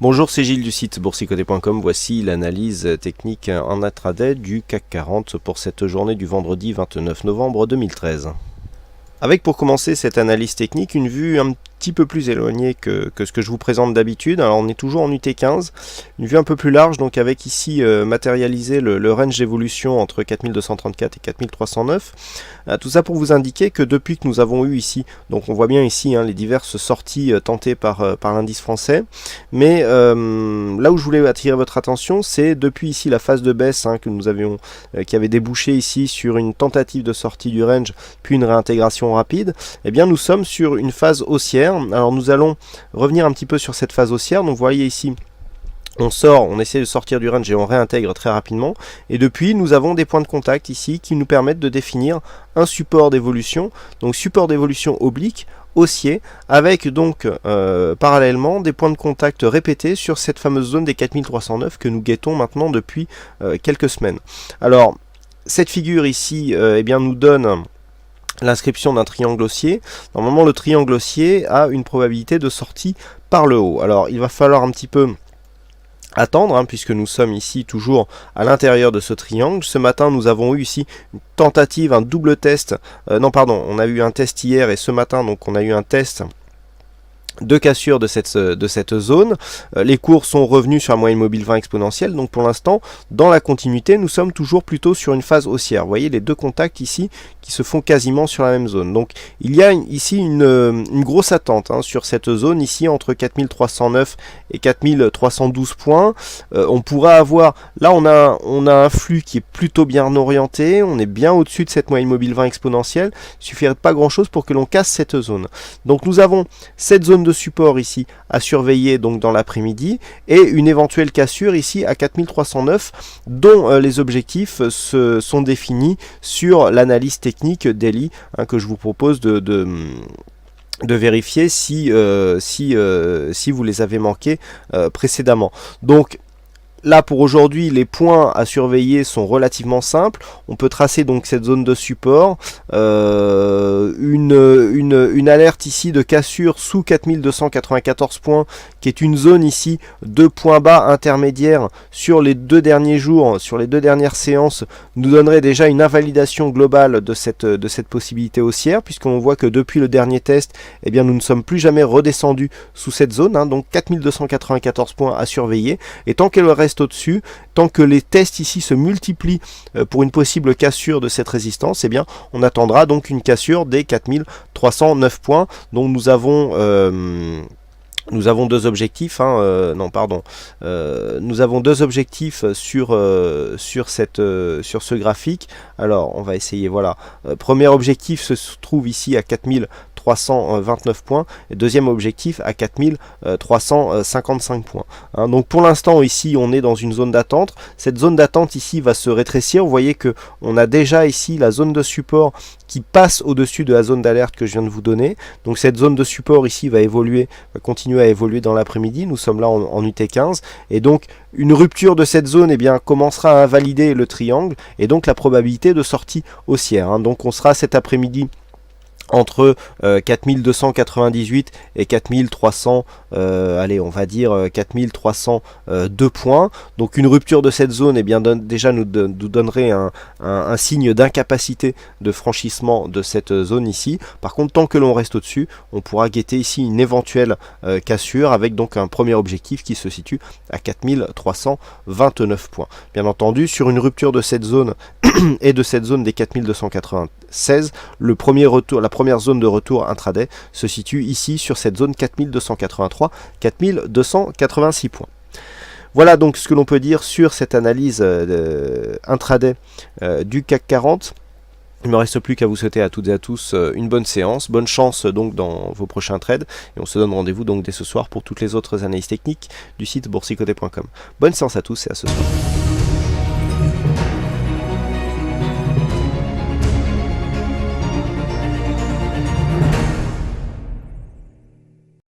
Bonjour, c'est Gilles du site boursicoté.com. Voici l'analyse technique en intraday du CAC 40 pour cette journée du vendredi 29 novembre 2013. Avec pour commencer cette analyse technique une vue un petit peu plus éloignée que ce que je vous présente d'habitude. Alors on est toujours en UT15, une vue un peu plus large, donc avec ici matérialisé le range d'évolution entre 4234 et 4309. Tout ça pour vous indiquer que depuis que nous avons eu ici, donc on voit bien ici les diverses sorties tentées par l'indice français, mais là où je voulais attirer votre attention, c'est depuis ici la phase de baisse que nous avions, qui avait débouché ici sur une tentative de sortie du range, puis une réintégration rapide. Eh bien nous sommes sur une phase haussière. Alors nous allons revenir un petit peu sur cette phase haussière. Donc vous voyez ici, on essaie de sortir du range et on réintègre très rapidement. Et depuis, nous avons des points de contact ici qui nous permettent de définir un support d'évolution. Donc support d'évolution oblique, haussier, avec donc parallèlement des points de contact répétés sur cette fameuse zone des 4309 que nous guettons maintenant depuis quelques semaines. Alors cette figure ici eh bien, nous donne l'inscription d'un triangle haussier. Normalement le triangle haussier a une probabilité de sortie par le haut. Alors il va falloir un petit peu attendre puisque nous sommes ici toujours à l'intérieur de ce triangle. Ce matin nous avons eu ici une tentative, un double test, on a eu un test hier et ce matin donc on a eu un test de cassure de cette zone. Les cours sont revenus sur la moyenne mobile 20 exponentielle, donc pour l'instant dans la continuité nous sommes toujours plutôt sur une phase haussière. Vous voyez les deux contacts ici qui se font quasiment sur la même zone, donc il y a ici une grosse attente sur cette zone ici entre 4309 et 4312 points. On pourra avoir, là on a un flux qui est plutôt bien orienté, on est bien au-dessus de cette moyenne mobile 20 exponentielle, il suffirait de pas grand chose pour que l'on casse cette zone. Donc nous avons cette zone de support ici à surveiller donc dans l'après-midi et une éventuelle cassure ici à 4309 dont les objectifs sont définis sur l'analyse technique daily que je vous propose de vérifier si vous les avez manqués précédemment. Donc là pour aujourd'hui les points à surveiller sont relativement simples. On peut tracer donc cette zone de support, une alerte ici de cassure sous 4294 points qui est une zone ici de points bas intermédiaires sur les 2 derniers jours, sur les 2 dernières séances, nous donnerait déjà une invalidation globale de cette possibilité haussière, puisqu'on voit que depuis le dernier test, eh bien, nous ne sommes plus jamais redescendus sous cette zone, donc 4294 points à surveiller, et tant qu'elle reste au-dessus, tant que les tests ici se multiplient pour une possible cassure de cette résistance, eh bien, on attendra donc une cassure des 4309 points, dont nous avons deux objectifs, nous avons deux objectifs sur ce graphique. Alors on va essayer, voilà. Premier objectif se trouve ici à 4329 points et deuxième objectif à 4355 points. Donc pour l'instant ici on est dans une zone d'attente. Cette zone d'attente ici va se rétrécir. Vous voyez que on a déjà ici la zone de support qui passe au-dessus de la zone d'alerte que je viens de vous donner. Donc cette zone de support ici va continuer à évoluer dans l'après-midi. Nous sommes là en UT15 et donc une rupture de cette zone commencera à invalider le triangle et donc la probabilité de sortie haussière. Donc on sera cet après-midi entre 4298 et 4300, allez on va dire 4302 points. Donc une rupture de cette zone déjà nous donnerait un signe d'incapacité de franchissement de cette zone ici. Par contre tant que l'on reste au-dessus, on pourra guetter ici une éventuelle cassure avec donc un premier objectif qui se situe à 4329 points. Bien entendu sur une rupture de cette zone et de cette zone des 4296, la première zone de retour intraday se situe ici sur cette zone 4283-4286 points. Voilà donc ce que l'on peut dire sur cette analyse intraday du CAC 40. Il ne me reste plus qu'à vous souhaiter à toutes et à tous une bonne séance, bonne chance donc dans vos prochains trades et on se donne rendez-vous donc dès ce soir pour toutes les autres analyses techniques du site boursicoté.com. Bonne séance à tous et à ce soir.